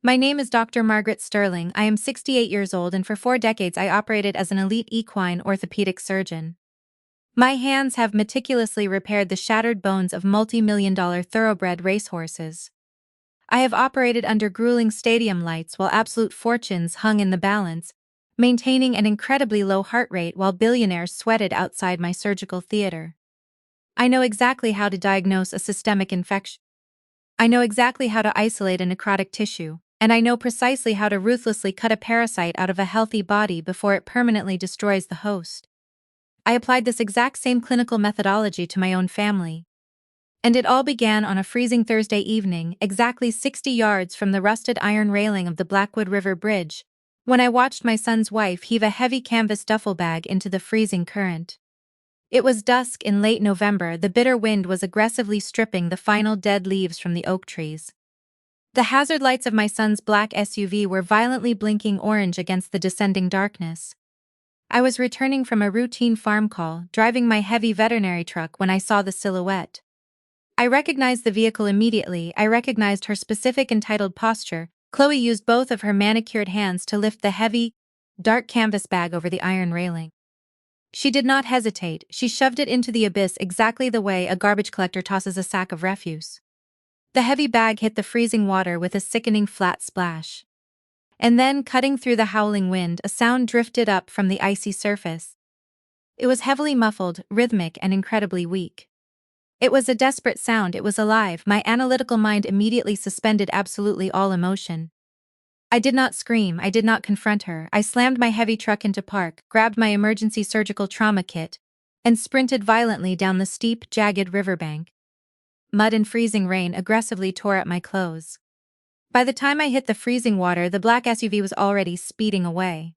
My name is Dr. Margaret Sterling. I am 68 years old, and for 4 decades I operated as an elite equine orthopedic surgeon. My hands have meticulously repaired the shattered bones of multi-million-dollar thoroughbred racehorses. I have operated under grueling stadium lights while absolute fortunes hung in the balance, maintaining an incredibly low heart rate while billionaires sweated outside my surgical theater. I know exactly how to diagnose a systemic infection. I know exactly how to isolate a necrotic tissue, and I know precisely how to ruthlessly cut a parasite out of a healthy body before it permanently destroys the host. I applied this exact same clinical methodology to my own family. And it all began on a freezing Thursday evening, exactly 60 yards from the rusted iron railing of the Blackwood River Bridge, when I watched my son's wife heave a heavy canvas duffel bag into the freezing current. It was dusk in late November. The bitter wind was aggressively stripping the final dead leaves from the oak trees. The hazard lights of my son's black SUV were violently blinking orange against the descending darkness. I was returning from a routine farm call, driving my heavy veterinary truck, when I saw the silhouette. I recognized the vehicle immediately. I recognized her specific entitled posture. Chloe used both of her manicured hands to lift the heavy, dark canvas bag over the iron railing. She did not hesitate. She shoved it into the abyss exactly the way a garbage collector tosses a sack of refuse. The heavy bag hit the freezing water with a sickening flat splash. And then, cutting through the howling wind, a sound drifted up from the icy surface. It was heavily muffled, rhythmic, and incredibly weak. It was a desperate sound. It was alive. My analytical mind immediately suspended absolutely all emotion. I did not scream. I did not confront her. I slammed my heavy truck into park, grabbed my emergency surgical trauma kit, and sprinted violently down the steep, jagged riverbank. Mud and freezing rain aggressively tore at my clothes. By the time I hit the freezing water, the black SUV was already speeding away.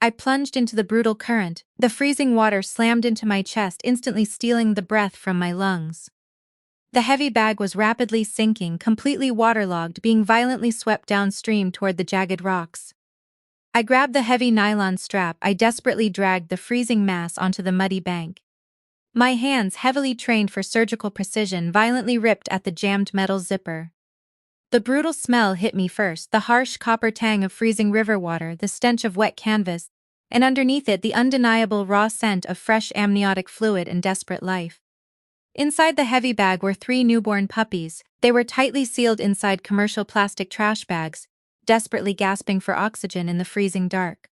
I plunged into the brutal current. The freezing water slammed into my chest, instantly stealing the breath from my lungs. The heavy bag was rapidly sinking, completely waterlogged, being violently swept downstream toward the jagged rocks. I grabbed the heavy nylon strap. I desperately dragged the freezing mass onto the muddy bank. My hands, heavily trained for surgical precision, violently ripped at the jammed metal zipper. The brutal smell hit me first, the harsh copper tang of freezing river water, the stench of wet canvas, and underneath it the undeniable raw scent of fresh amniotic fluid and desperate life. Inside the heavy bag were 3 newborn puppies. They were tightly sealed inside commercial plastic trash bags, desperately gasping for oxygen in the freezing dark.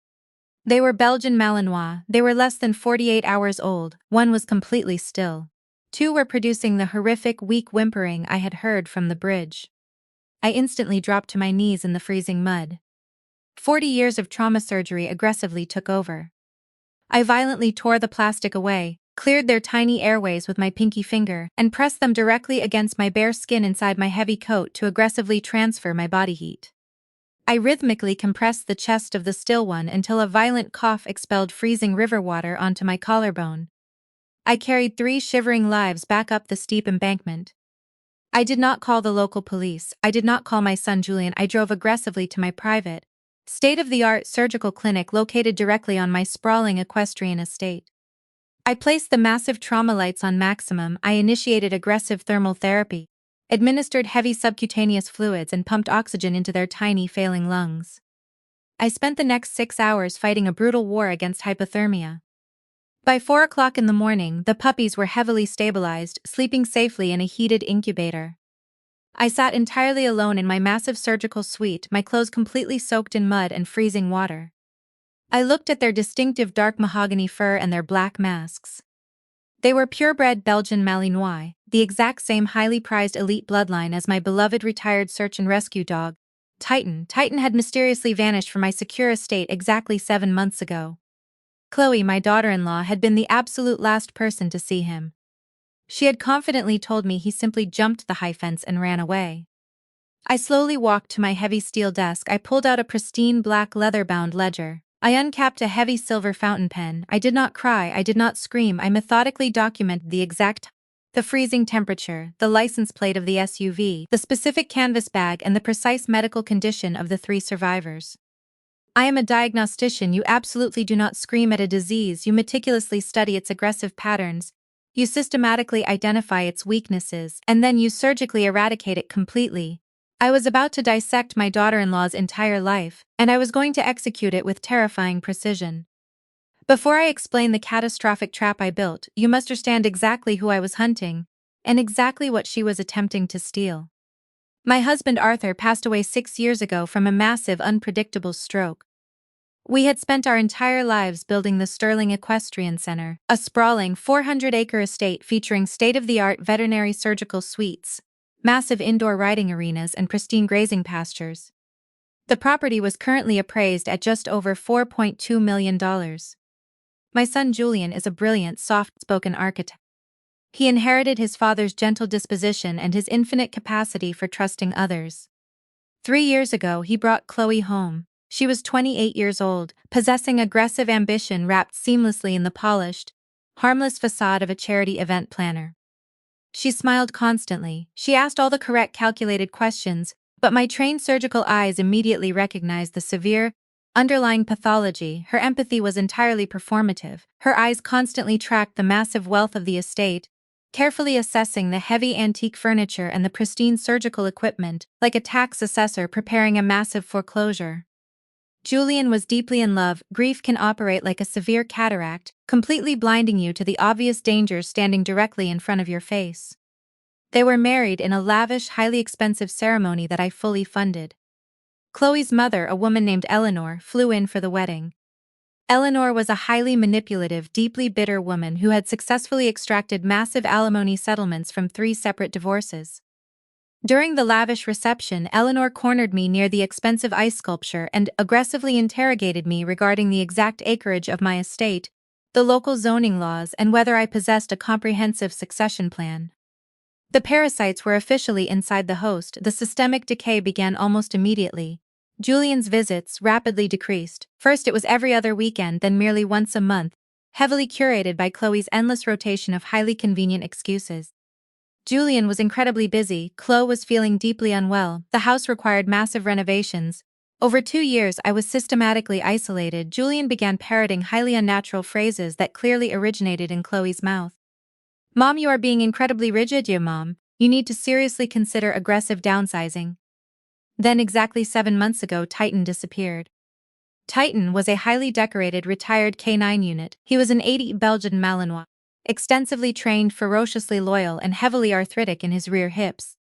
They were Belgian Malinois. They were less than 48 hours old. One was completely still. 2 were producing the horrific, weak whimpering I had heard from the bridge. I instantly dropped to my knees in the freezing mud. 40 years of trauma surgery aggressively took over. I violently tore the plastic away, cleared their tiny airways with my pinky finger, and pressed them directly against my bare skin inside my heavy coat to aggressively transfer my body heat. I rhythmically compressed the chest of the still one until a violent cough expelled freezing river water onto my collarbone. I carried 3 shivering lives back up the steep embankment. I did not call the local police. I did not call my son Julian. I drove aggressively to my private, state-of-the-art surgical clinic located directly on my sprawling equestrian estate. I placed the massive trauma lights on maximum. I initiated aggressive thermal therapy, administered heavy subcutaneous fluids, and pumped oxygen into their tiny, failing lungs. I spent the next 6 hours fighting a brutal war against hypothermia. By 4 o'clock in the morning, the puppies were heavily stabilized, sleeping safely in a heated incubator. I sat entirely alone in my massive surgical suite, my clothes completely soaked in mud and freezing water. I looked at their distinctive dark mahogany fur and their black masks. They were purebred Belgian Malinois, the exact same highly prized elite bloodline as my beloved retired search and rescue dog, Titan. Titan had mysteriously vanished from my secure estate exactly 7 months ago. Chloe, my daughter-in-law, had been the absolute last person to see him. She had confidently told me he simply jumped the high fence and ran away. I slowly walked to my heavy steel desk. I pulled out a pristine black leather-bound ledger. I uncapped a heavy silver fountain pen. I did not cry. I did not scream. I methodically documented the exact the freezing temperature, the license plate of the SUV, the specific canvas bag, and the precise medical condition of the 3 survivors. I am a diagnostician. You absolutely do not scream at a disease. You meticulously study its aggressive patterns. You systematically identify its weaknesses, and then you surgically eradicate it completely. I was about to dissect my daughter-in-law's entire life, and I was going to execute it with terrifying precision. Before I explain the catastrophic trap I built, you must understand exactly who I was hunting, and exactly what she was attempting to steal. My husband Arthur passed away 6 years ago from a massive, unpredictable stroke. We had spent our entire lives building the Sterling Equestrian Center, a sprawling 400-acre estate featuring state-of-the-art veterinary surgical suites, massive indoor riding arenas, and pristine grazing pastures. The property was currently appraised at just over $4.2 million. My son Julian is a brilliant, soft-spoken architect. He inherited his father's gentle disposition and his infinite capacity for trusting others. 3 years ago, he brought Chloe home. She was 28 years old, possessing aggressive ambition wrapped seamlessly in the polished, harmless facade of a charity event planner. She smiled constantly, she asked all the correct calculated questions, but my trained surgical eyes immediately recognized the severe, underlying pathology. Her empathy was entirely performative. Her eyes constantly tracked the massive wealth of the estate, carefully assessing the heavy antique furniture and the pristine surgical equipment, like a tax assessor preparing a massive foreclosure. Julian was deeply in love. Grief can operate like a severe cataract, completely blinding you to the obvious dangers standing directly in front of your face. They were married in a lavish, highly expensive ceremony that I fully funded. Chloe's mother, a woman named Eleanor, flew in for the wedding. Eleanor was a highly manipulative, deeply bitter woman who had successfully extracted massive alimony settlements from 3 separate divorces. During the lavish reception, Eleanor cornered me near the expensive ice sculpture and aggressively interrogated me regarding the exact acreage of my estate, the local zoning laws, and whether I possessed a comprehensive succession plan. The parasites were officially inside the host. The systemic decay began almost immediately. Julian's visits rapidly decreased. First it was every other weekend, then merely once a month, heavily curated by Chloe's endless rotation of highly convenient excuses. Julian was incredibly busy. Chloe was feeling deeply unwell. The house required massive renovations. Over 2 years I was systematically isolated. Julian began parroting highly unnatural phrases that clearly originated in Chloe's mouth. "Mom, you are being incredibly rigid, Mom. You need to seriously consider aggressive downsizing." Then exactly 7 months ago, Titan disappeared. Titan was a highly decorated retired K9 unit. He was an 80 Belgian Malinois, extensively trained, ferociously loyal, and heavily arthritic in his rear hips.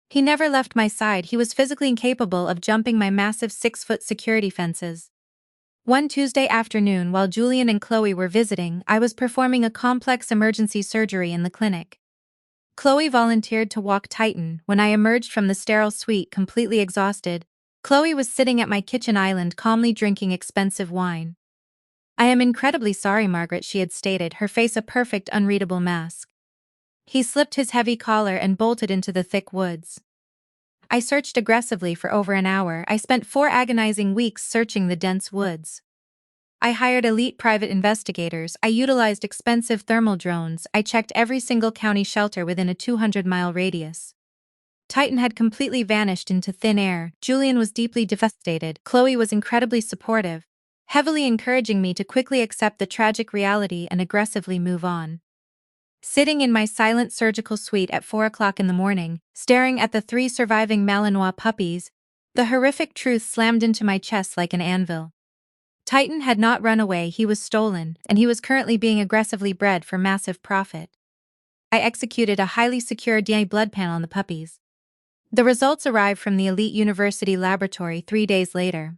He never left my side. He was physically incapable of jumping my massive 6-foot security fences. One Tuesday afternoon, while Julian and Chloe were visiting, I was performing a complex emergency surgery in the clinic. Chloe volunteered to walk Titan. When I emerged from the sterile suite completely exhausted, Chloe was sitting at my kitchen island calmly drinking expensive wine. "I am incredibly sorry, Margaret," she had stated, her face a perfect unreadable mask. He slipped his heavy collar and bolted into the thick woods. I searched aggressively for over an hour. I spent 4 agonizing weeks searching the dense woods. I hired elite private investigators. I utilized expensive thermal drones. I checked every single county shelter within a 200-mile radius. Titan had completely vanished into thin air. Julian was deeply devastated. Chloe was incredibly supportive, heavily encouraging me to quickly accept the tragic reality and aggressively move on. Sitting in my silent surgical suite at 4 o'clock in the morning, staring at the 3 surviving Malinois puppies, the horrific truth slammed into my chest like an anvil. Titan had not run away, he was stolen, and he was currently being aggressively bred for massive profit. I executed a highly secure DNA blood panel on the puppies. The results arrived from the elite university laboratory 3 days later.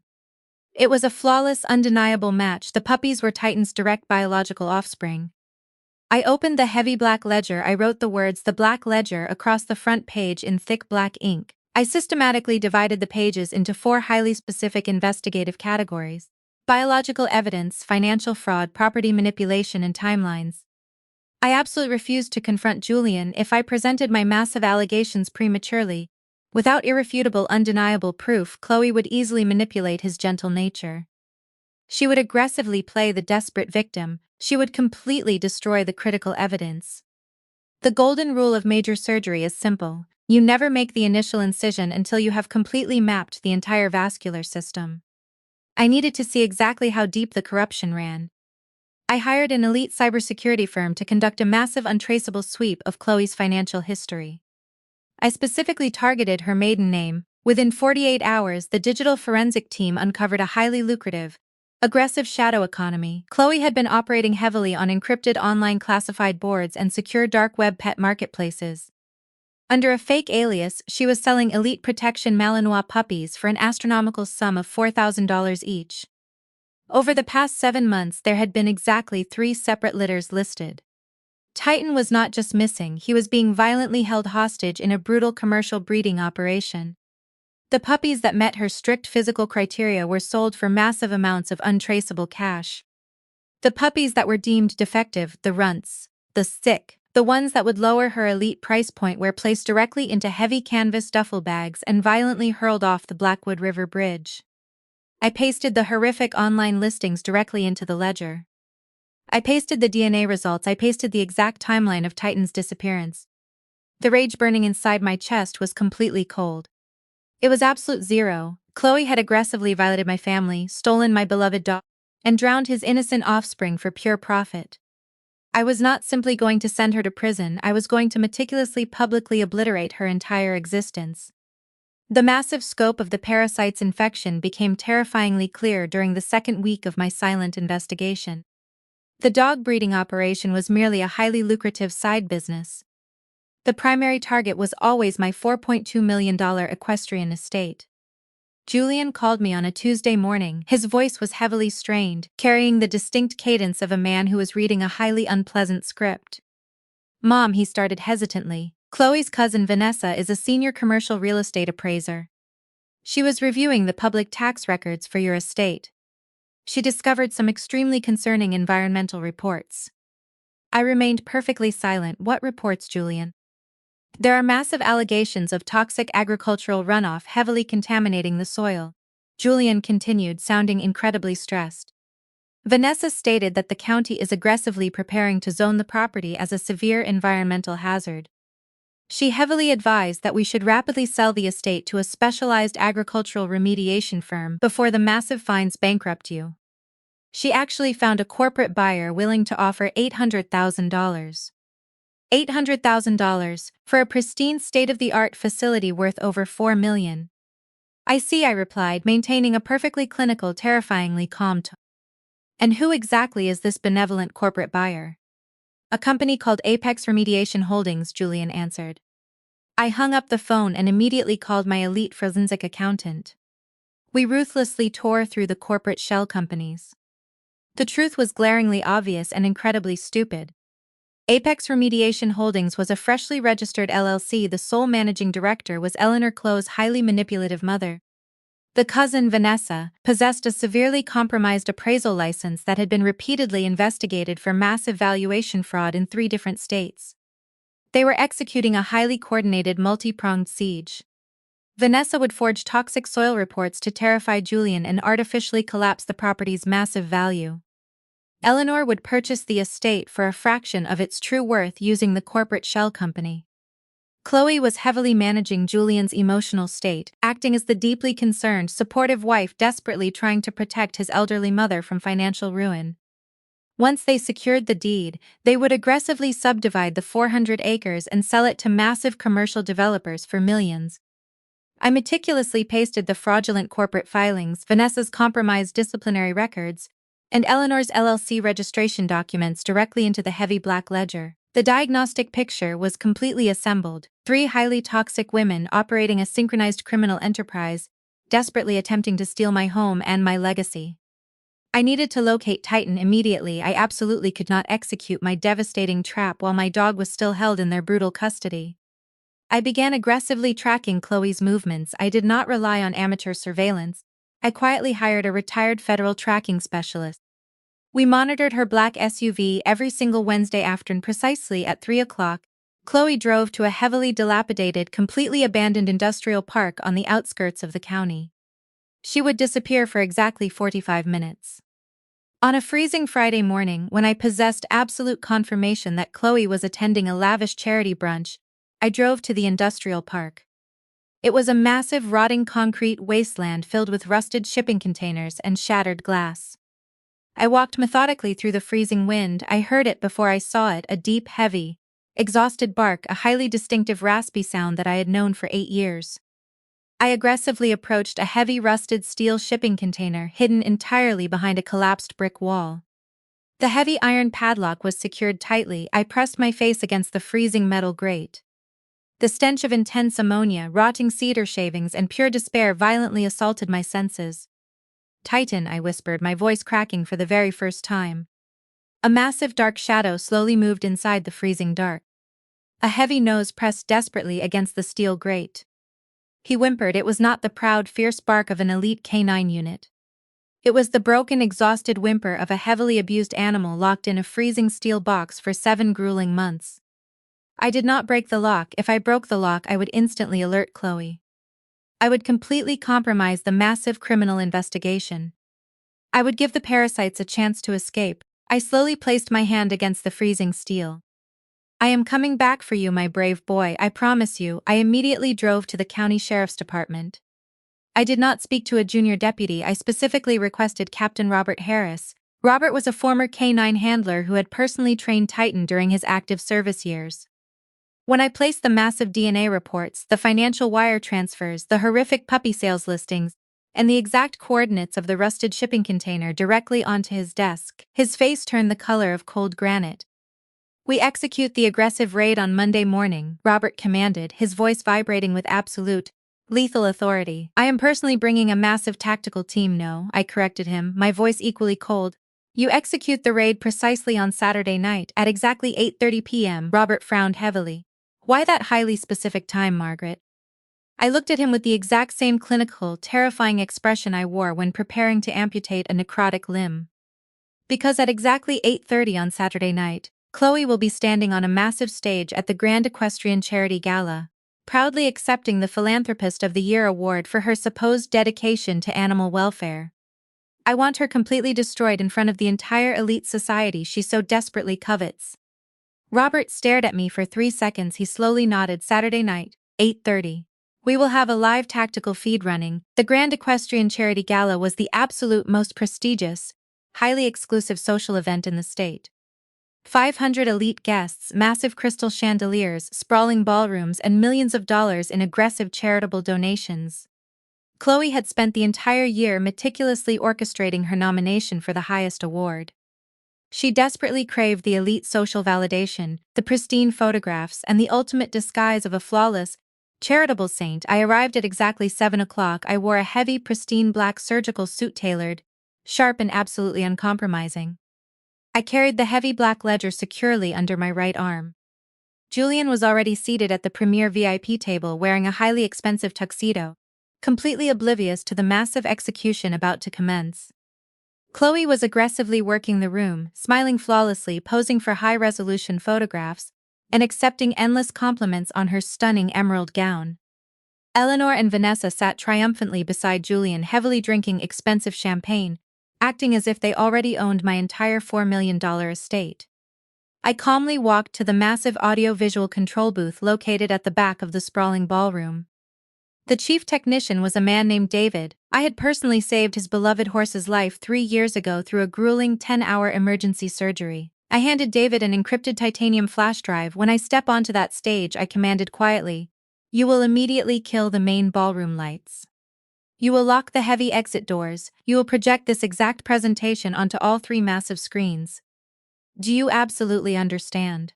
It was a flawless, undeniable match. The puppies were Titan's direct biological offspring. I opened the heavy black ledger. I wrote the words "The Black Ledger" across the front page in thick black ink. I systematically divided the pages into 4 highly specific investigative categories: biological evidence, financial fraud, property manipulation, and timelines. I absolutely refused to confront Julian. If I presented my massive allegations prematurely, without irrefutable, undeniable proof, Chloe would easily manipulate his gentle nature. She would aggressively play the desperate victim. She would completely destroy the critical evidence. The golden rule of major surgery is simple: you never make the initial incision until you have completely mapped the entire vascular system. I needed to see exactly how deep the corruption ran. I hired an elite cybersecurity firm to conduct a massive untraceable sweep of Chloe's financial history. I specifically targeted her maiden name. Within 48 hours, the digital forensic team uncovered a highly lucrative, aggressive shadow economy. Chloe had been operating heavily on encrypted online classified boards and secure dark web pet marketplaces. Under a fake alias, she was selling elite protection Malinois puppies for an astronomical sum of $4,000 each. Over the past 7 months, there had been exactly 3 separate litters listed. Titan was not just missing, he was being violently held hostage in a brutal commercial breeding operation. The puppies that met her strict physical criteria were sold for massive amounts of untraceable cash. The puppies that were deemed defective, the runts, the sick, the ones that would lower her elite price point were placed directly into heavy canvas duffel bags and violently hurled off the Blackwood River Bridge. I pasted the horrific online listings directly into the ledger. I pasted the DNA results, I pasted the exact timeline of Titan's disappearance. The rage burning inside my chest was completely cold. It was absolute zero. Chloe had aggressively violated my family, stolen my beloved dog, and drowned his innocent offspring for pure profit. I was not simply going to send her to prison, I was going to meticulously publicly obliterate her entire existence. The massive scope of the parasite's infection became terrifyingly clear during the second week of my silent investigation. The dog breeding operation was merely a highly lucrative side business. The primary target was always my $4.2 million equestrian estate. Julian called me on a Tuesday morning. His voice was heavily strained, carrying the distinct cadence of a man who was reading a highly unpleasant script. "Mom," he started hesitantly, "Chloe's cousin Vanessa is a senior commercial real estate appraiser. She was reviewing the public tax records for your estate. She discovered some extremely concerning environmental reports." I remained perfectly silent. "What reports, Julian?" "There are massive allegations of toxic agricultural runoff heavily contaminating the soil," Julian continued, sounding incredibly stressed. "Vanessa stated that the county is aggressively preparing to zone the property as a severe environmental hazard. She heavily advised that we should rapidly sell the estate to a specialized agricultural remediation firm before the massive fines bankrupt you. She actually found a corporate buyer willing to offer $800,000. $800,000 for a pristine state-of-the-art facility worth over $4 million. "I see," I replied, maintaining a perfectly clinical, terrifyingly calm tone. "And who exactly is this benevolent corporate buyer?" "A company called Apex Remediation Holdings," Julian answered. I hung up the phone and immediately called my elite forensic accountant. We ruthlessly tore through the corporate shell companies. The truth was glaringly obvious and incredibly stupid. Apex Remediation Holdings was a freshly registered LLC. The sole managing director was Eleanor Chloe's highly manipulative mother. The cousin, Vanessa, possessed a severely compromised appraisal license that had been repeatedly investigated for massive valuation fraud in 3 different states. They were executing a highly coordinated, multi-pronged siege. Vanessa would forge toxic soil reports to terrify Julian and artificially collapse the property's massive value. Eleanor would purchase the estate for a fraction of its true worth using the corporate shell company. Chloe was heavily managing Julian's emotional state, acting as the deeply concerned, supportive wife desperately trying to protect his elderly mother from financial ruin. Once they secured the deed, they would aggressively subdivide the 400 acres and sell it to massive commercial developers for millions. I meticulously pasted the fraudulent corporate filings, Vanessa's compromised disciplinary records, and Eleanor's LLC registration documents directly into the heavy black ledger. The diagnostic picture was completely assembled: 3 highly toxic women operating a synchronized criminal enterprise, desperately attempting to steal my home and my legacy. I needed to locate Titan immediately. I absolutely could not execute my devastating trap while my dog was still held in their brutal custody. I began aggressively tracking Chloe's movements. I did not rely on amateur surveillance. I quietly hired a retired federal tracking specialist. We monitored her black SUV every single Wednesday afternoon precisely at 3 o'clock. Chloe drove to a heavily dilapidated, completely abandoned industrial park on the outskirts of the county. She would disappear for exactly 45 minutes. On a freezing Friday morning, when I possessed absolute confirmation that Chloe was attending a lavish charity brunch, I drove to the industrial park. It was a massive, rotting concrete wasteland filled with rusted shipping containers and shattered glass. I walked methodically through the freezing wind. I heard it before I saw it, a deep, heavy, exhausted bark, a highly distinctive raspy sound that I had known for 8 years. I aggressively approached a heavy rusted steel shipping container hidden entirely behind a collapsed brick wall. The heavy iron padlock was secured tightly. I pressed my face against the freezing metal grate. The stench of intense ammonia, rotting cedar shavings, and pure despair violently assaulted my senses. "Titan," I whispered, my voice cracking for the very first time. A massive dark shadow slowly moved inside the freezing dark. A heavy nose pressed desperately against the steel grate. He whimpered. It was not the proud, fierce bark of an elite canine unit. It was the broken, exhausted whimper of a heavily abused animal locked in a freezing steel box for 7 grueling months. I did not break the lock. If I broke the lock, I would instantly alert Chloe. I would completely compromise the massive criminal investigation. I would give the parasites a chance to escape. I slowly placed my hand against the freezing steel. "I am coming back for you, my brave boy, I promise you." I immediately drove to the county sheriff's department. I did not speak to a junior deputy. I specifically requested Captain Robert Harris. Robert was a former canine handler who had personally trained Titan during his active service years. When I placed the massive DNA reports, the financial wire transfers, the horrific puppy sales listings, and the exact coordinates of the rusted shipping container directly onto his desk, his face turned the color of cold granite. "We execute the aggressive raid on Monday morning," Robert commanded, his voice vibrating with absolute, lethal authority. "I am personally bringing a massive tactical team." "No," I corrected him, my voice equally cold. "You execute the raid precisely on Saturday night at exactly 8:30 p.m. Robert frowned heavily. "Why that highly specific time, Margaret?" I looked at him with the exact same clinical, terrifying expression I wore when preparing to amputate a necrotic limb. "Because at exactly 8:30 on Saturday night, Chloe will be standing on a massive stage at the Grand Equestrian Charity Gala, proudly accepting the Philanthropist of the Year award for her supposed dedication to animal welfare. I want her completely destroyed in front of the entire elite society she so desperately covets." Robert stared at me for 3 seconds. He slowly nodded. "Saturday night, 8:30. We will have a live tactical feed running." The Grand Equestrian Charity Gala was the absolute most prestigious, highly exclusive social event in the state. 500 elite guests, massive crystal chandeliers, sprawling ballrooms, and millions of dollars in aggressive charitable donations. Chloe had spent the entire year meticulously orchestrating her nomination for the highest award. She desperately craved the elite social validation, the pristine photographs, and the ultimate disguise of a flawless, charitable saint. I arrived at exactly 7 o'clock. I wore a heavy, pristine black surgical suit tailored, sharp and absolutely uncompromising. I carried the heavy black ledger securely under my right arm. Julian was already seated at the premier VIP table wearing a highly expensive tuxedo, completely oblivious to the massive execution about to commence. Chloe was aggressively working the room, smiling flawlessly, posing for high-resolution photographs, and accepting endless compliments on her stunning emerald gown. Eleanor and Vanessa sat triumphantly beside Julian, heavily drinking expensive champagne, acting as if they already owned my entire $4 million estate. I calmly walked to the massive audio-visual control booth located at the back of the sprawling ballroom. The chief technician was a man named David. I had personally saved his beloved horse's life 3 years ago through a grueling 10-hour emergency surgery. I handed David an encrypted titanium flash drive. "When I step onto that stage," I commanded quietly, "you will immediately kill the main ballroom lights. You will lock the heavy exit doors. You will project this exact presentation onto all 3 massive screens. Do you absolutely understand?"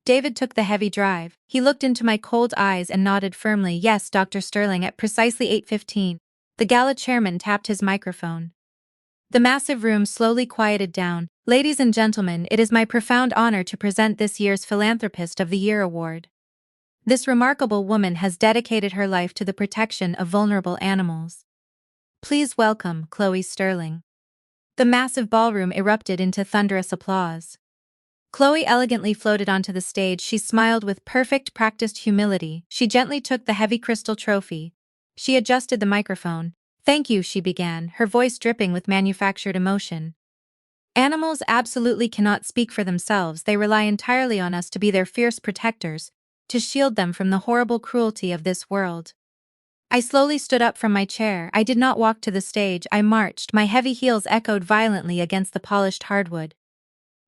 David took the heavy drive. He looked into my cold eyes and nodded firmly. "Yes, Dr. Sterling." At precisely 8:15, the gala chairman tapped his microphone. The massive room slowly quieted down. "Ladies and gentlemen, it is my profound honor to present this year's Philanthropist of the Year award. This remarkable woman has dedicated her life to the protection of vulnerable animals. Please welcome Chloe Sterling." The massive ballroom erupted into thunderous applause. Chloe elegantly floated onto the stage. She smiled with perfect, practiced humility. She gently took the heavy crystal trophy. She adjusted the microphone. "Thank you," she began, her voice dripping with manufactured emotion. "Animals absolutely cannot speak for themselves. They rely entirely on us to be their fierce protectors, to shield them from the horrible cruelty of this world." I slowly stood up from my chair. I did not walk to the stage. I marched. My heavy heels echoed violently against the polished hardwood.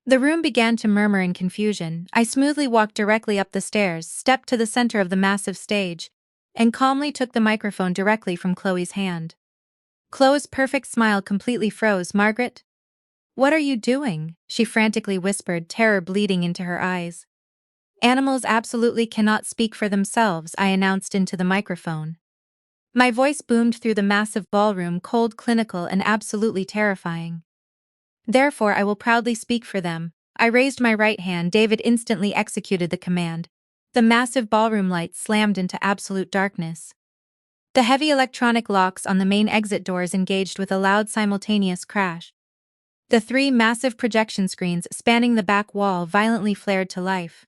The room began to murmur in confusion. I smoothly walked directly up the stairs, stepped to the center of the massive stage, and calmly took the microphone directly from Chloe's hand. Chloe's perfect smile completely froze. "Margaret? What are you doing?" she frantically whispered, terror bleeding into her eyes. "Animals absolutely cannot speak for themselves," I announced into the microphone. My voice boomed through the massive ballroom, cold, clinical, and absolutely terrifying. "Therefore I will proudly speak for them." I raised my right hand. David instantly executed the command. The massive ballroom lights slammed into absolute darkness. The heavy electronic locks on the main exit doors engaged with a loud simultaneous crash. The three massive projection screens spanning the back wall violently flared to life.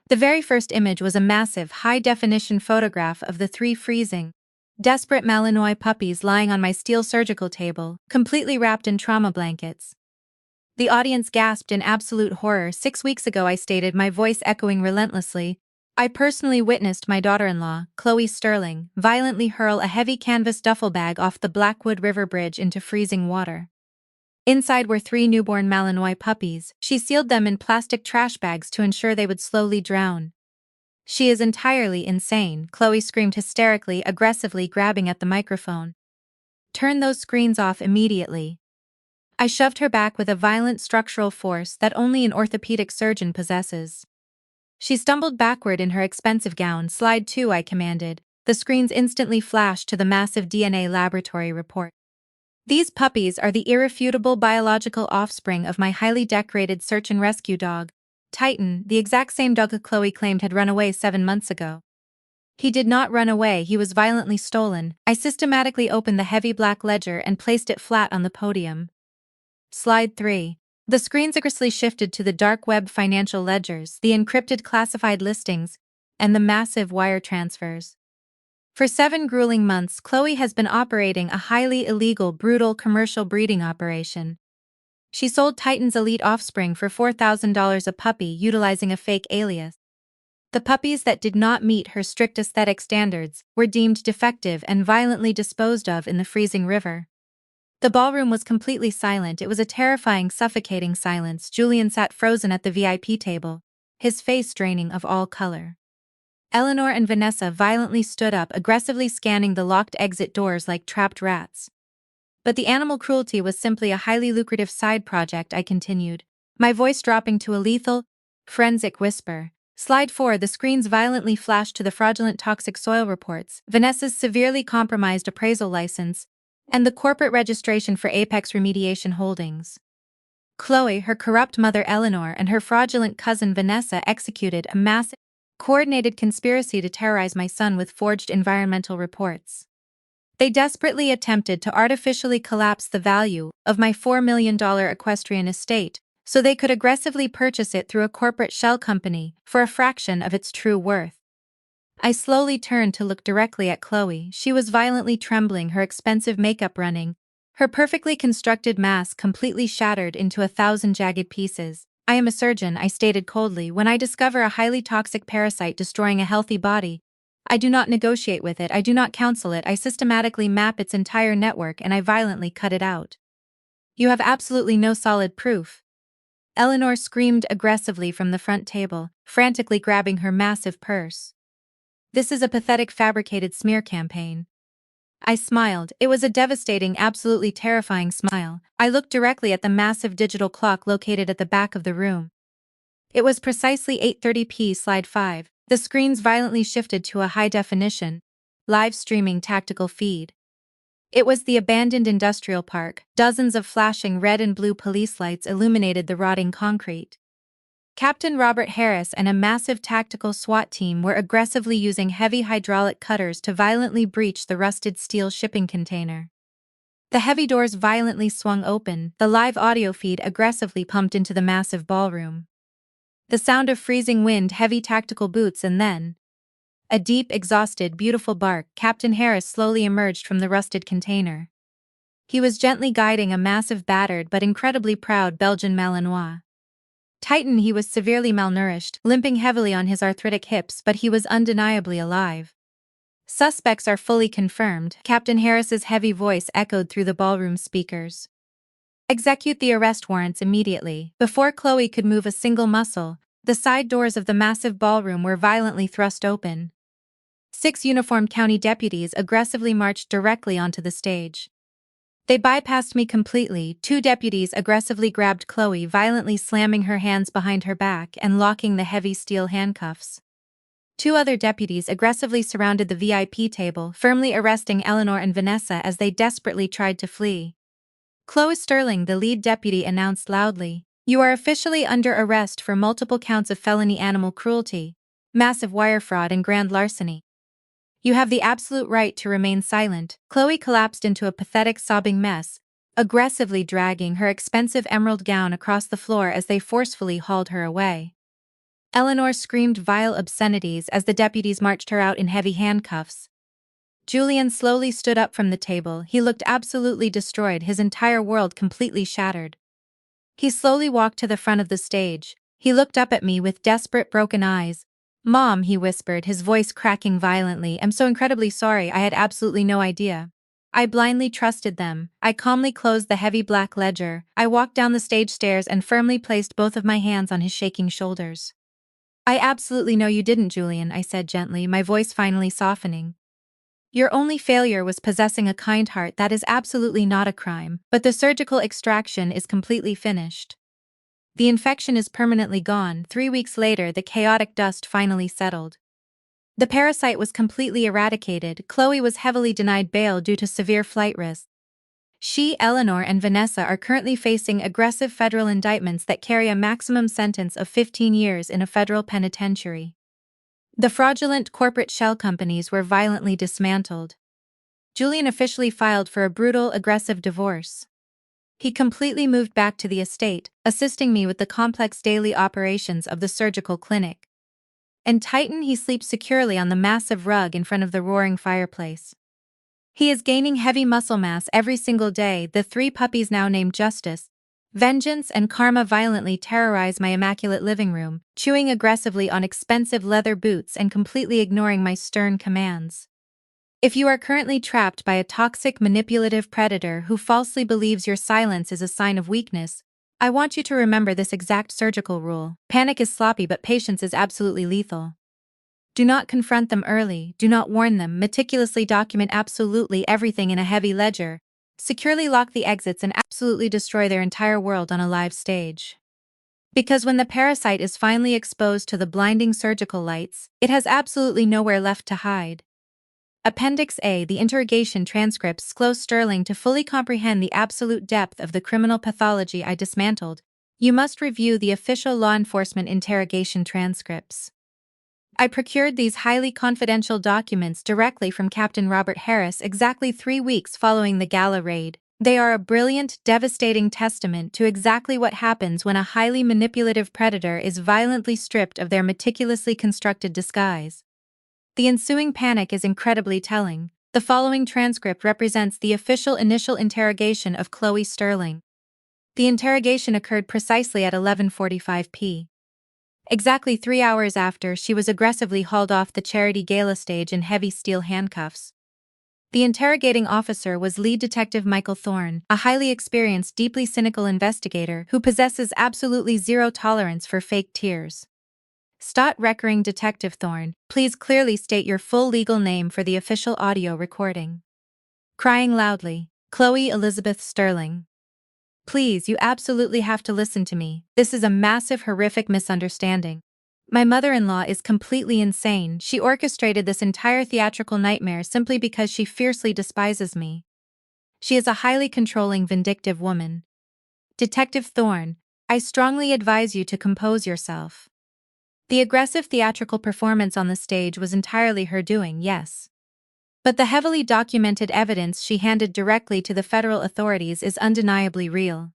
The very first image was a massive, high-definition photograph of the three freezing, desperate Malinois puppies lying on my steel surgical table, completely wrapped in trauma blankets. The audience gasped in absolute horror. 6 weeks ago, I stated, my voice echoing relentlessly, I personally witnessed my daughter-in-law, Chloe Sterling, violently hurl a heavy canvas duffel bag off the Blackwood River Bridge into freezing water. Inside were three newborn Malinois puppies. She sealed them in plastic trash bags to ensure they would slowly drown. "She is entirely insane," Chloe screamed hysterically, aggressively grabbing at the microphone. "Turn those screens off immediately." I shoved her back with a violent structural force that only an orthopedic surgeon possesses. She stumbled backward in her expensive gown. "Slide 2, I commanded. The screens instantly flashed to the massive DNA laboratory report. "These puppies are the irrefutable biological offspring of my highly decorated search and rescue dog, Titan, the exact same dog Chloe claimed had run away 7 months ago. He did not run away, he was violently stolen." I systematically opened the heavy black ledger and placed it flat on the podium. Slide 3. The screens aggressively shifted to the dark web financial ledgers, the encrypted classified listings, and the massive wire transfers. For 7 grueling months, Chloe has been operating a highly illegal, brutal commercial breeding operation. She sold Titan's elite offspring for $4,000 a puppy utilizing a fake alias. The puppies that did not meet her strict aesthetic standards were deemed defective and violently disposed of in the freezing river. The ballroom was completely silent. It was a terrifying, suffocating silence. Julian sat frozen at the VIP table, his face draining of all color. Eleanor and Vanessa violently stood up, aggressively scanning the locked exit doors like trapped rats. "But the animal cruelty was simply a highly lucrative side project," I continued, my voice dropping to a lethal, forensic whisper. Slide 4. The screens violently flashed to the fraudulent toxic soil reports, Vanessa's severely compromised appraisal license, and the corporate registration for Apex Remediation Holdings. Chloe, her corrupt mother Eleanor, and her fraudulent cousin Vanessa executed a massive, coordinated conspiracy to terrorize my son with forged environmental reports. They desperately attempted to artificially collapse the value of my $4 million equestrian estate so they could aggressively purchase it through a corporate shell company for a fraction of its true worth. I slowly turned to look directly at Chloe. She was violently trembling, her expensive makeup running, her perfectly constructed mask completely shattered into 1,000 jagged pieces. "I am a surgeon," I stated coldly. "When I discover a highly toxic parasite destroying a healthy body, I do not negotiate with it, I do not counsel it, I systematically map its entire network and I violently cut it out." "You have absolutely no solid proof." Eleanor screamed aggressively from the front table, frantically grabbing her massive purse. "This is a pathetic fabricated smear campaign." I smiled. It was a devastating, absolutely terrifying smile. I looked directly at the massive digital clock located at the back of the room. It was precisely 8:30 p. Slide 5. The screens violently shifted to a high-definition, live-streaming tactical feed. It was the abandoned industrial park. Dozens of flashing red and blue police lights illuminated the rotting concrete. Captain Robert Harris and a massive tactical SWAT team were aggressively using heavy hydraulic cutters to violently breach the rusted steel shipping container. The heavy doors violently swung open, the live audio feed aggressively pumped into the massive ballroom. The sound of freezing wind, heavy tactical boots, and then a deep, exhausted, beautiful bark. Captain Harris slowly emerged from the rusted container. He was gently guiding a massive, battered but incredibly proud Belgian Malinois. Titan, he was severely malnourished, limping heavily on his arthritic hips, but he was undeniably alive. "Suspects are fully confirmed," Captain Harris's heavy voice echoed through the ballroom speakers. Execute the arrest warrants immediately. Before Chloe could move a single muscle, the side doors of the massive ballroom were violently thrust open. 6 uniformed county deputies aggressively marched directly onto the stage. They bypassed me completely. 2 deputies aggressively grabbed Chloe, violently slamming her hands behind her back and locking the heavy steel handcuffs. 2 other deputies aggressively surrounded the VIP table, firmly arresting Eleanor and Vanessa as they desperately tried to flee. Chloe Sterling, the lead deputy, announced loudly, "You are officially under arrest for multiple counts of felony animal cruelty, massive wire fraud and grand larceny. You have the absolute right to remain silent." Chloe collapsed into a pathetic sobbing mess, aggressively dragging her expensive emerald gown across the floor as they forcefully hauled her away. Eleanor screamed vile obscenities as the deputies marched her out in heavy handcuffs. Julian slowly stood up from the table. He looked absolutely destroyed, his entire world completely shattered. He slowly walked to the front of the stage. He looked up at me with desperate, broken eyes. "Mom," he whispered, his voice cracking violently, "I'm so incredibly sorry, I had absolutely no idea. I blindly trusted them." I calmly closed the heavy black ledger. I walked down the stage stairs and firmly placed both of my hands on his shaking shoulders. "I absolutely know you didn't, Julian," I said gently, my voice finally softening. "Your only failure was possessing a kind heart. That is absolutely not a crime, but the surgical extraction is completely finished. The infection is permanently gone." 3 weeks later, the chaotic dust finally settled. The parasite was completely eradicated. Chloe was heavily denied bail due to severe flight risk. She, Eleanor, and Vanessa are currently facing aggressive federal indictments that carry a maximum sentence of 15 years in a federal penitentiary. The fraudulent corporate shell companies were violently dismantled. Julian officially filed for a brutal, aggressive divorce. He completely moved back to the estate, assisting me with the complex daily operations of the surgical clinic. In Titan, he sleeps securely on the massive rug in front of the roaring fireplace. He is gaining heavy muscle mass every single day. The 3 puppies, now named Justice, Vengeance, and Karma, violently terrorize my immaculate living room, chewing aggressively on expensive leather boots and completely ignoring my stern commands. If you are currently trapped by a toxic, manipulative predator who falsely believes your silence is a sign of weakness, I want you to remember this exact surgical rule. Panic is sloppy, but patience is absolutely lethal. Do not confront them early, do not warn them, meticulously document absolutely everything in a heavy ledger, securely lock the exits, and absolutely destroy their entire world on a live stage. Because when the parasite is finally exposed to the blinding surgical lights, it has absolutely nowhere left to hide. Appendix A, the interrogation transcripts. Chloe Sterling, to fully comprehend the absolute depth of the criminal pathology I dismantled, you must review the official law enforcement interrogation transcripts. I procured these highly confidential documents directly from Captain Robert Harris exactly 3 weeks following the gala raid. They are a brilliant, devastating testament to exactly what happens when a highly manipulative predator is violently stripped of their meticulously constructed disguise. The ensuing panic is incredibly telling. The following transcript represents the official initial interrogation of Chloe Sterling. The interrogation occurred precisely at 11:45 p. Exactly 3 hours after she was aggressively hauled off the charity gala stage in heavy steel handcuffs. The interrogating officer was lead detective Michael Thorne, a highly experienced, deeply cynical investigator who possesses absolutely zero tolerance for fake tears. Stott Reckering. Detective Thorne, please clearly state your full legal name for the official audio recording. Crying loudly, Chloe Elizabeth Sterling. Please, you absolutely have to listen to me. This is a massive, horrific misunderstanding. My mother-in-law is completely insane. She orchestrated this entire theatrical nightmare simply because she fiercely despises me. She is a highly controlling, vindictive woman. Detective Thorne, I strongly advise you to compose yourself. The aggressive theatrical performance on the stage was entirely her doing, yes. But the heavily documented evidence she handed directly to the federal authorities is undeniably real.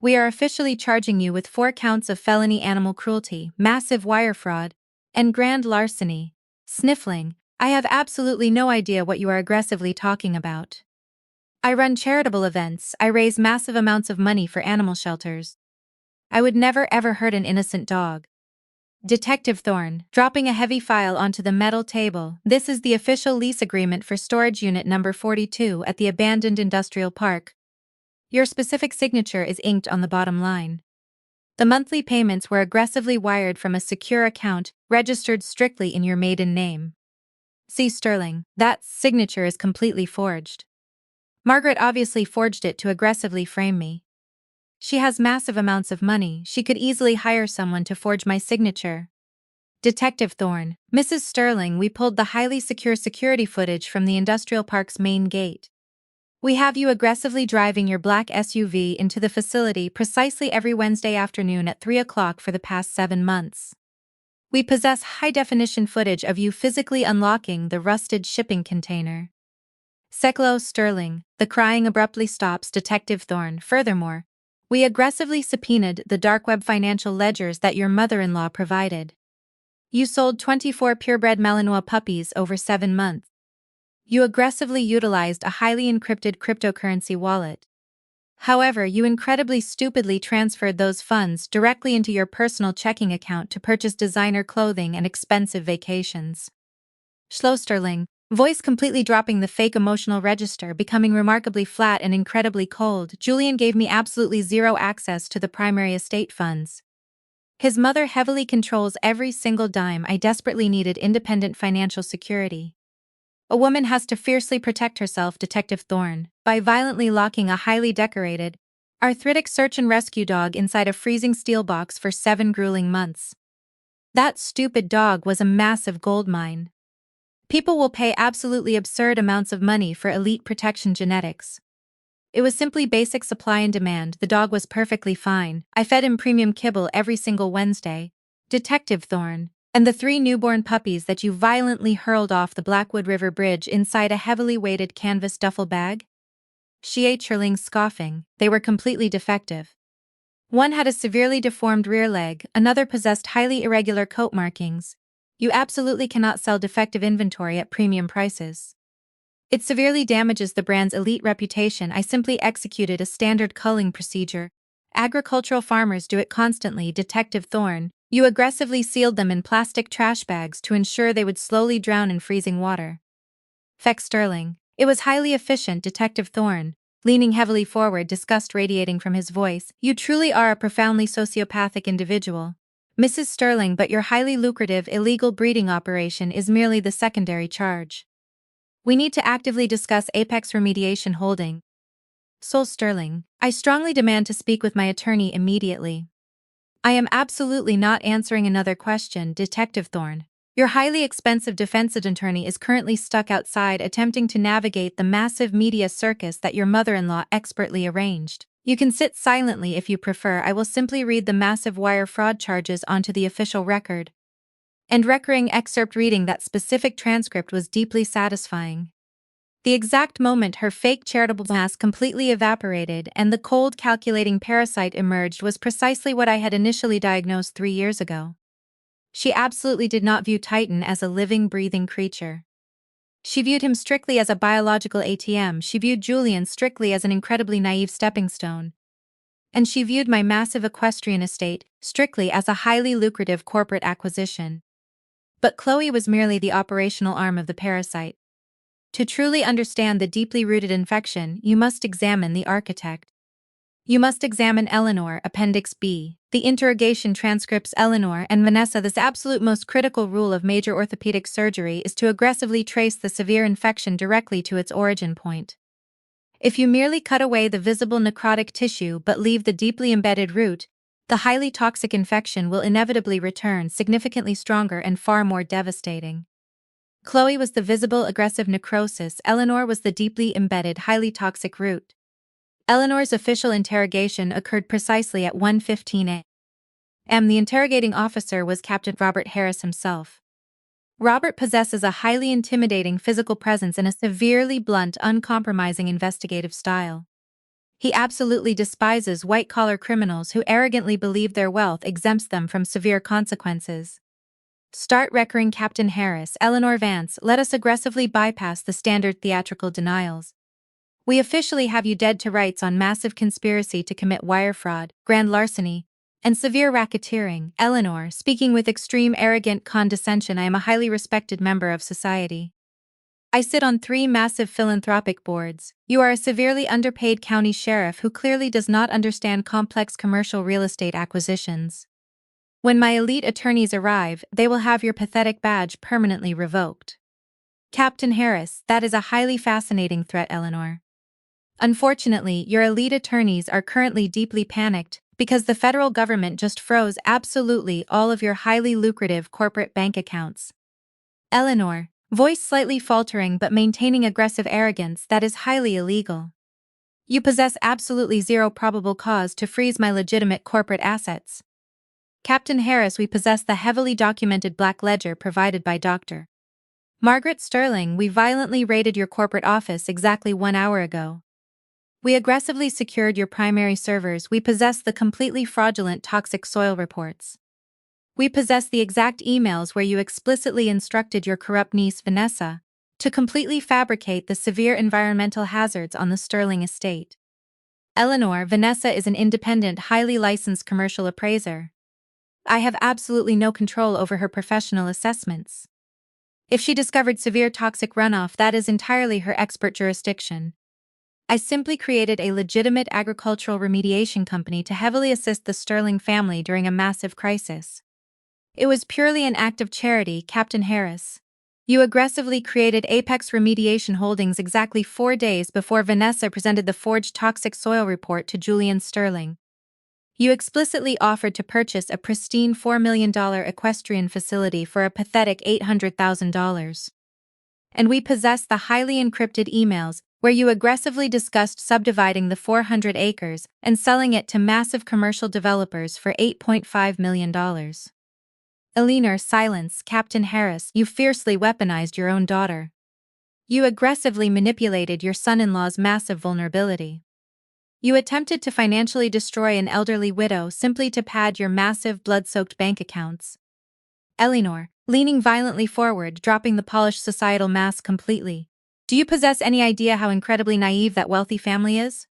We are officially charging you with 4 counts of felony animal cruelty, massive wire fraud, and grand larceny. Sniffling, I have absolutely no idea what you are aggressively talking about. I run charitable events, I raise massive amounts of money for animal shelters. I would never ever hurt an innocent dog. Detective Thorne, dropping a heavy file onto the metal table. This is the official lease agreement for storage unit number 42 at the abandoned industrial park. Your specific signature is inked on the bottom line. The monthly payments were aggressively wired from a secure account registered strictly in your maiden name. See Sterling, that signature is completely forged. Margaret obviously forged it to aggressively frame me. She has massive amounts of money, she could easily hire someone to forge my signature. Detective Thorne, Mrs. Sterling, we pulled the highly secure security footage from the industrial park's main gate. We have you aggressively driving your black SUV into the facility precisely every Wednesday afternoon at 3 o'clock for the past 7 months. We possess high-definition footage of you physically unlocking the rusted shipping container. Seklo Sterling, the crying abruptly stops Detective Thorne. Furthermore, we aggressively subpoenaed the dark web financial ledgers that your mother-in-law provided. You sold 24 purebred Malinois puppies over 7 months. You aggressively utilized a highly encrypted cryptocurrency wallet. However, you incredibly stupidly transferred those funds directly into your personal checking account to purchase designer clothing and expensive vacations. Sterling, voice completely dropping the fake emotional register, becoming remarkably flat and incredibly cold. Julian gave me absolutely zero access to the primary estate funds. His mother heavily controls every single dime. I desperately needed independent financial security. A woman has to fiercely protect herself, Detective Thorne, by violently locking a highly decorated, arthritic search and rescue dog inside a freezing steel box for 7 grueling months. That stupid dog was a massive goldmine. People will pay absolutely absurd amounts of money for elite protection genetics. It was simply basic supply and demand. The dog was perfectly fine. I fed him premium kibble every single Wednesday. Detective Thorne, and the 3 newborn puppies that you violently hurled off the Blackwood River Bridge inside a heavily weighted canvas duffel bag? Shea Churling scoffing, they were completely defective. One had a severely deformed rear leg, another possessed highly irregular coat markings. You absolutely cannot sell defective inventory at premium prices. It severely damages the brand's elite reputation. I simply executed a standard culling procedure. Agricultural farmers do it constantly, Detective Thorne. You aggressively sealed them in plastic trash bags to ensure they would slowly drown in freezing water. Fex Sterling. It was highly efficient, Detective Thorne. Leaning heavily forward, disgust radiating from his voice. You truly are a profoundly sociopathic individual. Mrs. Sterling, but your highly lucrative illegal breeding operation is merely the secondary charge. We need to actively discuss Apex Remediation Holding. Sol Sterling, I strongly demand to speak with my attorney immediately. I am absolutely not answering another question, Detective Thorne. Your highly expensive defense attorney is currently stuck outside attempting to navigate the massive media circus that your mother-in-law expertly arranged. You can sit silently if you prefer. I will simply read the massive wire fraud charges onto the official record. And recurring excerpt reading that specific transcript was deeply satisfying. The exact moment her fake charitable mask completely evaporated and the cold calculating parasite emerged was precisely what I had initially diagnosed 3 years ago. She absolutely did not view Titan as a living, breathing creature. She viewed him strictly as a biological ATM. She viewed Julian strictly as an incredibly naive stepping stone. And she viewed my massive equestrian estate strictly as a highly lucrative corporate acquisition. But Chloe was merely the operational arm of the parasite. To truly understand the deeply rooted infection, you must examine the architect. You must examine Eleanor, Appendix B, the interrogation transcripts. Eleanor and Vanessa. This absolute most critical rule of major orthopedic surgery is to aggressively trace the severe infection directly to its origin point. If you merely cut away the visible necrotic tissue but leave the deeply embedded root, the highly toxic infection will inevitably return, significantly stronger and far more devastating. Chloe was the visible aggressive necrosis. Eleanor was the deeply embedded highly toxic root. Eleanor's official interrogation occurred precisely at 1:15 a.m. The interrogating officer was Captain Robert Harris himself. Robert possesses a highly intimidating physical presence and a severely blunt, uncompromising investigative style. He absolutely despises white-collar criminals who arrogantly believe their wealth exempts them from severe consequences. Start recurring, Captain Harris. Eleanor Vance, let us aggressively bypass the standard theatrical denials. We officially have you dead to rights on massive conspiracy to commit wire fraud, grand larceny, and severe racketeering. Eleanor, speaking with extreme arrogant condescension, I am a highly respected member of society. I sit on 3 massive philanthropic boards. You are a severely underpaid county sheriff who clearly does not understand complex commercial real estate acquisitions. When my elite attorneys arrive, they will have your pathetic badge permanently revoked. Captain Harris, that is a highly fascinating threat, Eleanor. Unfortunately, your elite attorneys are currently deeply panicked because the federal government just froze absolutely all of your highly lucrative corporate bank accounts. Eleanor, voice slightly faltering but maintaining aggressive arrogance that is highly illegal. You possess absolutely zero probable cause to freeze my legitimate corporate assets. Captain Harris, we possess the heavily documented black ledger provided by Dr. Margaret Sterling. We violently raided your corporate office exactly 1 hour ago. We aggressively secured your primary servers. We possess the completely fraudulent toxic soil reports. We possess the exact emails where you explicitly instructed your corrupt niece Vanessa to completely fabricate the severe environmental hazards on the Sterling estate. Eleanor, Vanessa is an independent, highly licensed commercial appraiser. I have absolutely no control over her professional assessments. If she discovered severe toxic runoff, that is entirely her expert jurisdiction. I simply created a legitimate agricultural remediation company to heavily assist the Sterling family during a massive crisis. It was purely an act of charity, Captain Harris. You aggressively created Apex Remediation Holdings exactly 4 days before Vanessa presented the forged toxic soil report to Julian Sterling. You explicitly offered to purchase a pristine $4 million equestrian facility for a pathetic $800,000. And we possess the highly encrypted emails where you aggressively discussed subdividing the 400 acres and selling it to massive commercial developers for $8.5 million. Eleanor, silence, Captain Harris. You fiercely weaponized your own daughter. You aggressively manipulated your son-in-law's massive vulnerability. You attempted to financially destroy an elderly widow simply to pad your massive blood-soaked bank accounts. Eleanor, leaning violently forward, dropping the polished societal mask completely. Do you possess any idea how incredibly naive that wealthy family is?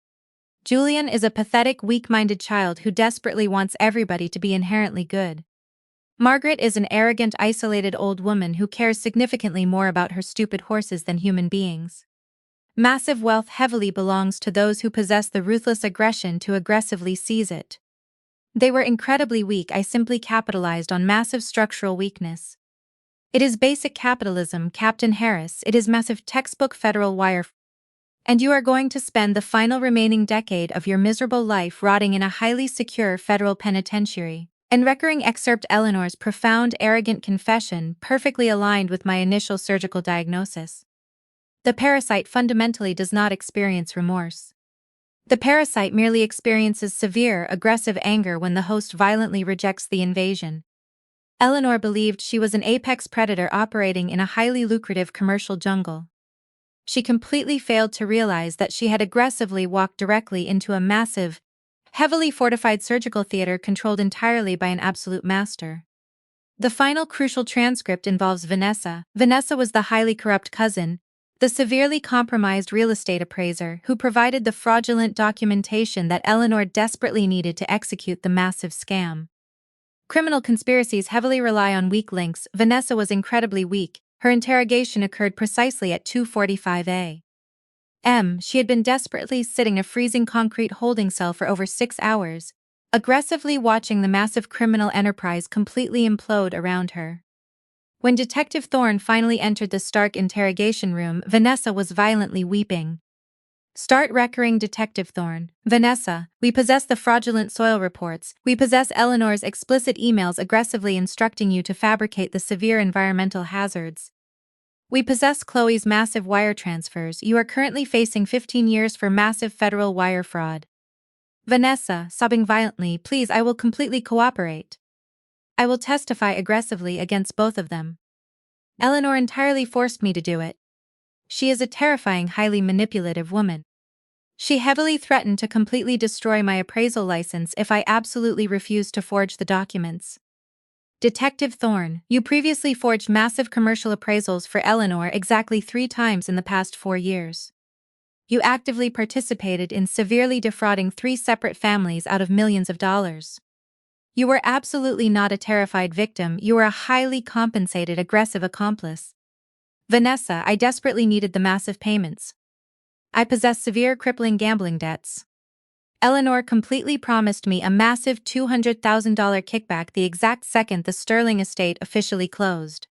Julian is a pathetic, weak-minded child who desperately wants everybody to be inherently good. Margaret is an arrogant, isolated old woman who cares significantly more about her stupid horses than human beings. Massive wealth heavily belongs to those who possess the ruthless aggression to aggressively seize it. They were incredibly weak. I simply capitalized on massive structural weakness. It is basic capitalism, Captain Harris. It is massive textbook federal wire. And you are going to spend the final remaining decade of your miserable life rotting in a highly secure federal penitentiary. And recurring excerpt Eleanor's profound, arrogant confession perfectly aligned with my initial surgical diagnosis. The parasite fundamentally does not experience remorse. The parasite merely experiences severe, aggressive anger when the host violently rejects the invasion. Eleanor believed she was an apex predator operating in a highly lucrative commercial jungle. She completely failed to realize that she had aggressively walked directly into a massive, heavily fortified surgical theater controlled entirely by an absolute master. The final crucial transcript involves Vanessa. Vanessa was the highly corrupt cousin, the severely compromised real estate appraiser who provided the fraudulent documentation that Eleanor desperately needed to execute the massive scam. Criminal conspiracies heavily rely on weak links. Vanessa was incredibly weak. Her interrogation occurred precisely at 2:45 a.m. She had been desperately sitting in a freezing concrete holding cell for over 6 hours, aggressively watching the massive criminal enterprise completely implode around her. When Detective Thorne finally entered the Stark interrogation room, Vanessa was violently weeping. Start recurring, Detective Thorne. Vanessa, we possess the fraudulent soil reports. We possess Eleanor's explicit emails aggressively instructing you to fabricate the severe environmental hazards. We possess Chloe's massive wire transfers. You are currently facing 15 years for massive federal wire fraud. Vanessa, sobbing violently, please, I will completely cooperate. I will testify aggressively against both of them. Eleanor entirely forced me to do it. She is a terrifying, highly manipulative woman. She heavily threatened to completely destroy my appraisal license if I absolutely refused to forge the documents. Detective Thorne, you previously forged massive commercial appraisals for Eleanor exactly 3 times in the past 4 years. You actively participated in severely defrauding 3 separate families out of millions of dollars. You were absolutely not a terrified victim, you were a highly compensated aggressive accomplice. Vanessa, I desperately needed the massive payments. I possess severe crippling gambling debts. Eleanor completely promised me a massive $200,000 kickback the exact second the Sterling estate officially closed.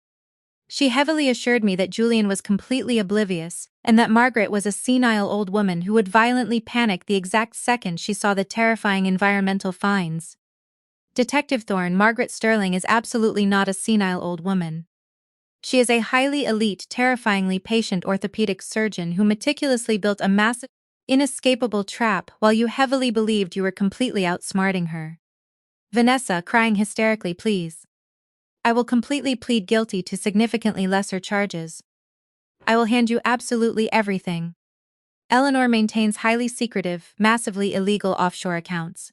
She heavily assured me that Julian was completely oblivious, and that Margaret was a senile old woman who would violently panic the exact second she saw the terrifying environmental fines. Detective Thorne, Margaret Sterling is absolutely not a senile old woman. She is a highly elite, terrifyingly patient orthopedic surgeon who meticulously built a massive, inescapable trap while you heavily believed you were completely outsmarting her. Vanessa, crying hysterically, please. I will completely plead guilty to significantly lesser charges. I will hand you absolutely everything. Eleanor maintains highly secretive, massively illegal offshore accounts.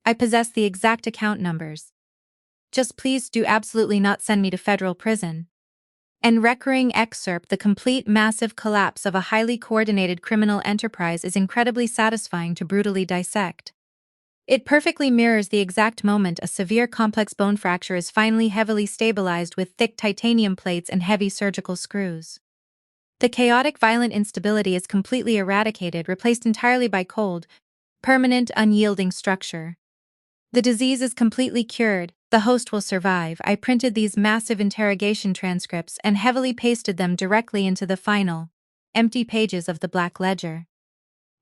I possess the exact account numbers. Just please do absolutely not send me to federal prison. And recurring excerpt, the complete massive collapse of a highly coordinated criminal enterprise is incredibly satisfying to brutally dissect. It perfectly mirrors the exact moment a severe complex bone fracture is finally heavily stabilized with thick titanium plates and heavy surgical screws. The chaotic violent instability is completely eradicated, replaced entirely by cold, permanent, unyielding structure. The disease is completely cured, the host will survive. I printed these massive interrogation transcripts and heavily pasted them directly into the final, empty pages of the Black Ledger.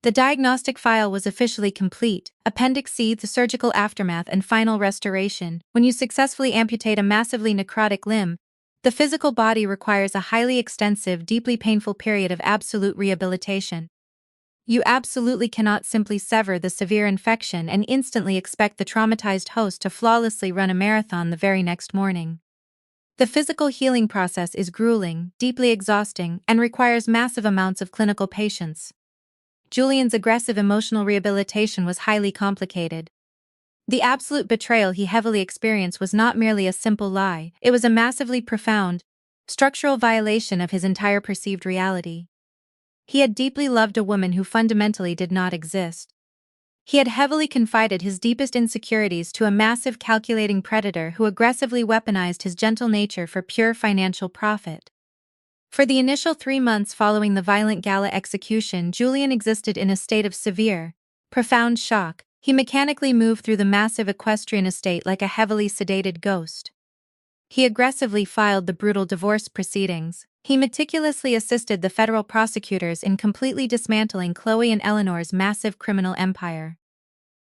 The diagnostic file was officially complete. Appendix C, the surgical aftermath and final restoration. When you successfully amputate a massively necrotic limb, the physical body requires a highly extensive, deeply painful period of absolute rehabilitation. You absolutely cannot simply sever the severe infection and instantly expect the traumatized host to flawlessly run a marathon the very next morning. The physical healing process is grueling, deeply exhausting, and requires massive amounts of clinical patience. Julian's aggressive emotional rehabilitation was highly complicated. The absolute betrayal he heavily experienced was not merely a simple lie, it was a massively profound, structural violation of his entire perceived reality. He had deeply loved a woman who fundamentally did not exist. He had heavily confided his deepest insecurities to a massive calculating predator who aggressively weaponized his gentle nature for pure financial profit. For the initial 3 months following the violent gala execution, Julian existed in a state of severe, profound shock. He mechanically moved through the massive equestrian estate like a heavily sedated ghost. He aggressively filed the brutal divorce proceedings. He meticulously assisted the federal prosecutors in completely dismantling Chloe and Eleanor's massive criminal empire.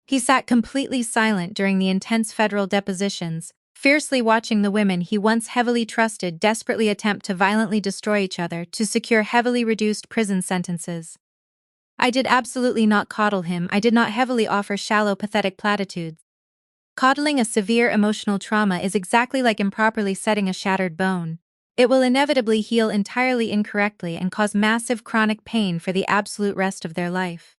He sat completely silent during the intense federal depositions, fiercely watching the women he once heavily trusted desperately attempt to violently destroy each other to secure heavily reduced prison sentences. I did absolutely not coddle him. I did not heavily offer shallow, pathetic platitudes. Coddling a severe emotional trauma is exactly like improperly setting a shattered bone. It will inevitably heal entirely incorrectly and cause massive chronic pain for the absolute rest of their life.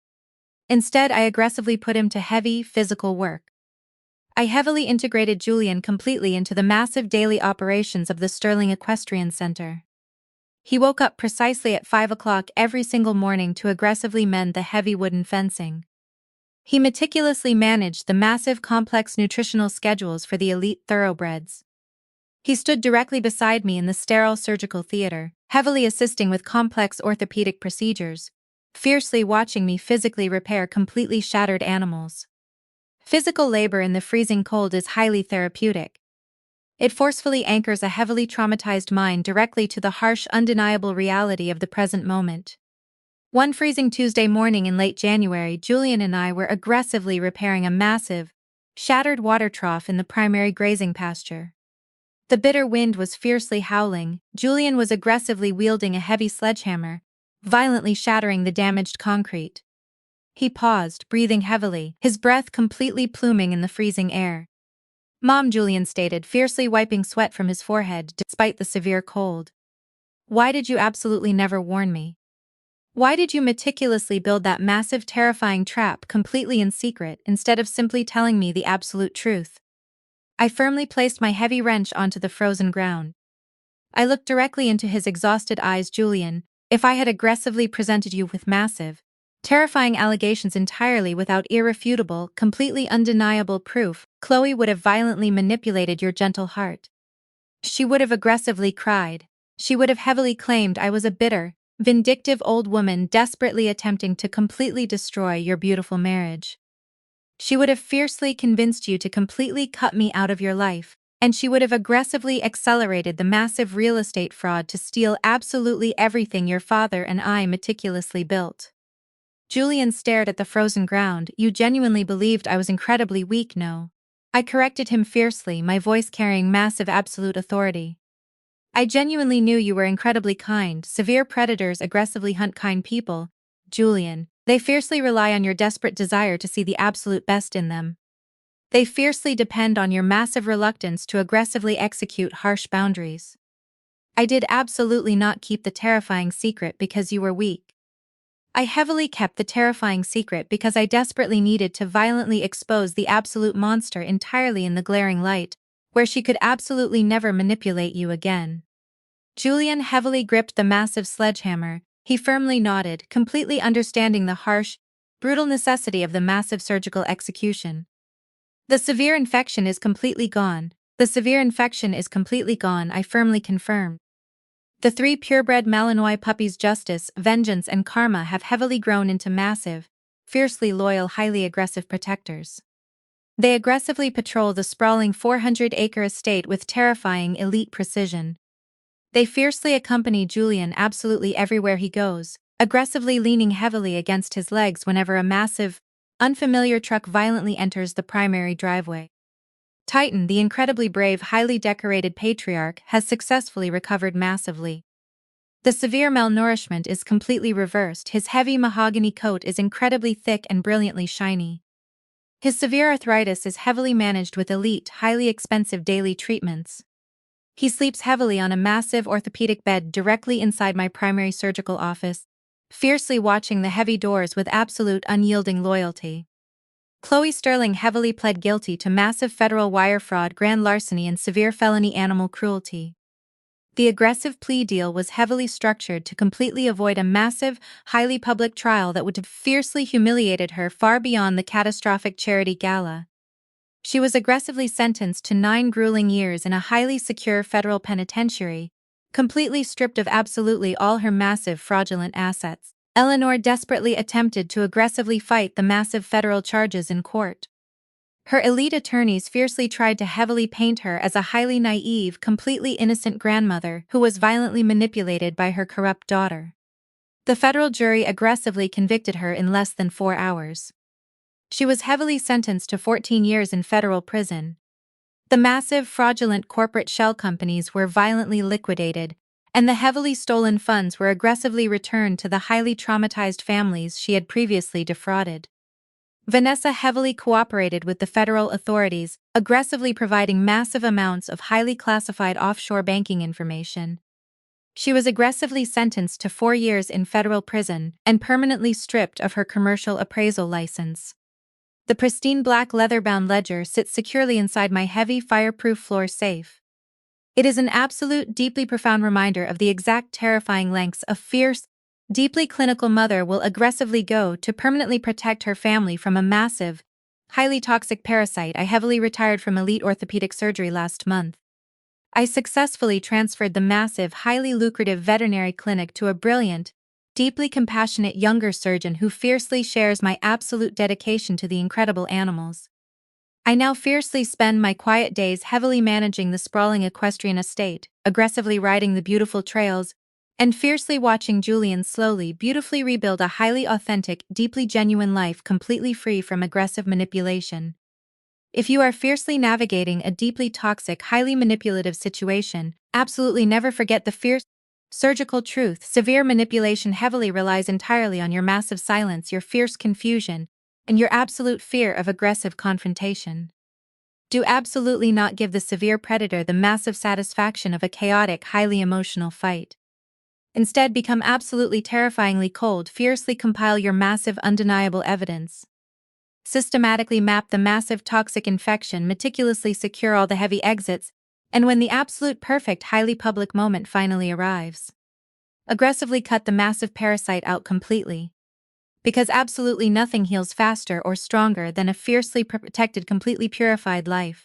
Instead, I aggressively put him to heavy, physical work. I heavily integrated Julian completely into the massive daily operations of the Sterling Equestrian Center. He woke up precisely at 5 o'clock every single morning to aggressively mend the heavy wooden fencing. He meticulously managed the massive complex nutritional schedules for the elite thoroughbreds. He stood directly beside me in the sterile surgical theater, heavily assisting with complex orthopedic procedures, fiercely watching me physically repair completely shattered animals. Physical labor in the freezing cold is highly therapeutic. It forcefully anchors a heavily traumatized mind directly to the harsh, undeniable reality of the present moment. One freezing Tuesday morning in late January, Julian and I were aggressively repairing a massive, shattered water trough in the primary grazing pasture. The bitter wind was fiercely howling. Julian was aggressively wielding a heavy sledgehammer, violently shattering the damaged concrete. He paused, breathing heavily, his breath completely pluming in the freezing air. "Mom," Julian stated, fiercely wiping sweat from his forehead despite the severe cold. "Why did you absolutely never warn me? Why did you meticulously build that massive, terrifying trap completely in secret instead of simply telling me the absolute truth?" I firmly placed my heavy wrench onto the frozen ground. I looked directly into his exhausted eyes. "Julian, if I had aggressively presented you with massive, terrifying allegations entirely without irrefutable, completely undeniable proof, Chloe would have violently manipulated your gentle heart. She would have aggressively cried. She would have heavily claimed I was a bitter, vindictive old woman desperately attempting to completely destroy your beautiful marriage. She would have fiercely convinced you to completely cut me out of your life, and she would have aggressively accelerated the massive real estate fraud to steal absolutely everything your father and I meticulously built. Julian stared at the frozen ground. You genuinely believed I was incredibly weak, no? I corrected him fiercely, my voice carrying massive absolute authority. I genuinely knew you were incredibly kind. Severe predators aggressively hunt kind people, Julian. They fiercely rely on your desperate desire to see the absolute best in them. They fiercely depend on your massive reluctance to aggressively execute harsh boundaries. I did absolutely not keep the terrifying secret because you were weak. I heavily kept the terrifying secret because I desperately needed to violently expose the absolute monster entirely in the glaring light, where she could absolutely never manipulate you again. Julian heavily gripped the massive sledgehammer. He firmly nodded, completely understanding the harsh, brutal necessity of the massive surgical execution. The severe infection is completely gone. The severe infection is completely gone, I firmly confirm. The 3 purebred Malinois puppies Justice, Vengeance and Karma have heavily grown into massive, fiercely loyal, highly aggressive protectors. They aggressively patrol the sprawling 400-acre estate with terrifying elite precision. They fiercely accompany Julian absolutely everywhere he goes, aggressively leaning heavily against his legs whenever a massive, unfamiliar truck violently enters the primary driveway. Titan, the incredibly brave, highly decorated patriarch, has successfully recovered massively. The severe malnourishment is completely reversed. His heavy mahogany coat is incredibly thick and brilliantly shiny. His severe arthritis is heavily managed with elite, highly expensive daily treatments. He sleeps heavily on a massive orthopedic bed directly inside my primary surgical office, fiercely watching the heavy doors with absolute unyielding loyalty. Chloe Sterling heavily pled guilty to massive federal wire fraud, grand larceny and severe felony animal cruelty. The aggressive plea deal was heavily structured to completely avoid a massive, highly public trial that would have fiercely humiliated her far beyond the catastrophic charity gala. She was aggressively sentenced to 9 grueling years in a highly secure federal penitentiary, completely stripped of absolutely all her massive fraudulent assets. Eleanor desperately attempted to aggressively fight the massive federal charges in court. Her elite attorneys fiercely tried to heavily paint her as a highly naive, completely innocent grandmother who was violently manipulated by her corrupt daughter. The federal jury aggressively convicted her in less than 4 hours. She was heavily sentenced to 14 years in federal prison. The massive, fraudulent corporate shell companies were violently liquidated, and the heavily stolen funds were aggressively returned to the highly traumatized families she had previously defrauded. Vanessa heavily cooperated with the federal authorities, aggressively providing massive amounts of highly classified offshore banking information. She was aggressively sentenced to 4 years in federal prison and permanently stripped of her commercial appraisal license. The pristine black leather-bound ledger sits securely inside my heavy fireproof floor safe. It is an absolute, deeply profound reminder of the exact terrifying lengths a fierce, deeply clinical mother will aggressively go to permanently protect her family from a massive, highly toxic parasite. I heavily retired from elite orthopedic surgery last month. I successfully transferred the massive, highly lucrative veterinary clinic to a brilliant, deeply compassionate younger surgeon who fiercely shares my absolute dedication to the incredible animals. I now fiercely spend my quiet days heavily managing the sprawling equestrian estate, aggressively riding the beautiful trails, and fiercely watching Julian slowly, beautifully rebuild a highly authentic, deeply genuine life completely free from aggressive manipulation. If you are fiercely navigating a deeply toxic, highly manipulative situation, absolutely never forget the fierce, surgical truth. Severe manipulation heavily relies entirely on your massive silence, your fierce confusion, and your absolute fear of aggressive confrontation. Do absolutely not give the severe predator the massive satisfaction of a chaotic, highly emotional fight. Instead, become absolutely terrifyingly cold, fiercely compile your massive, undeniable evidence. Systematically map the massive toxic infection, meticulously secure all the heavy exits, and when the absolute perfect, highly public moment finally arrives, aggressively cut the massive parasite out completely. Because absolutely nothing heals faster or stronger than a fiercely protected, completely purified life.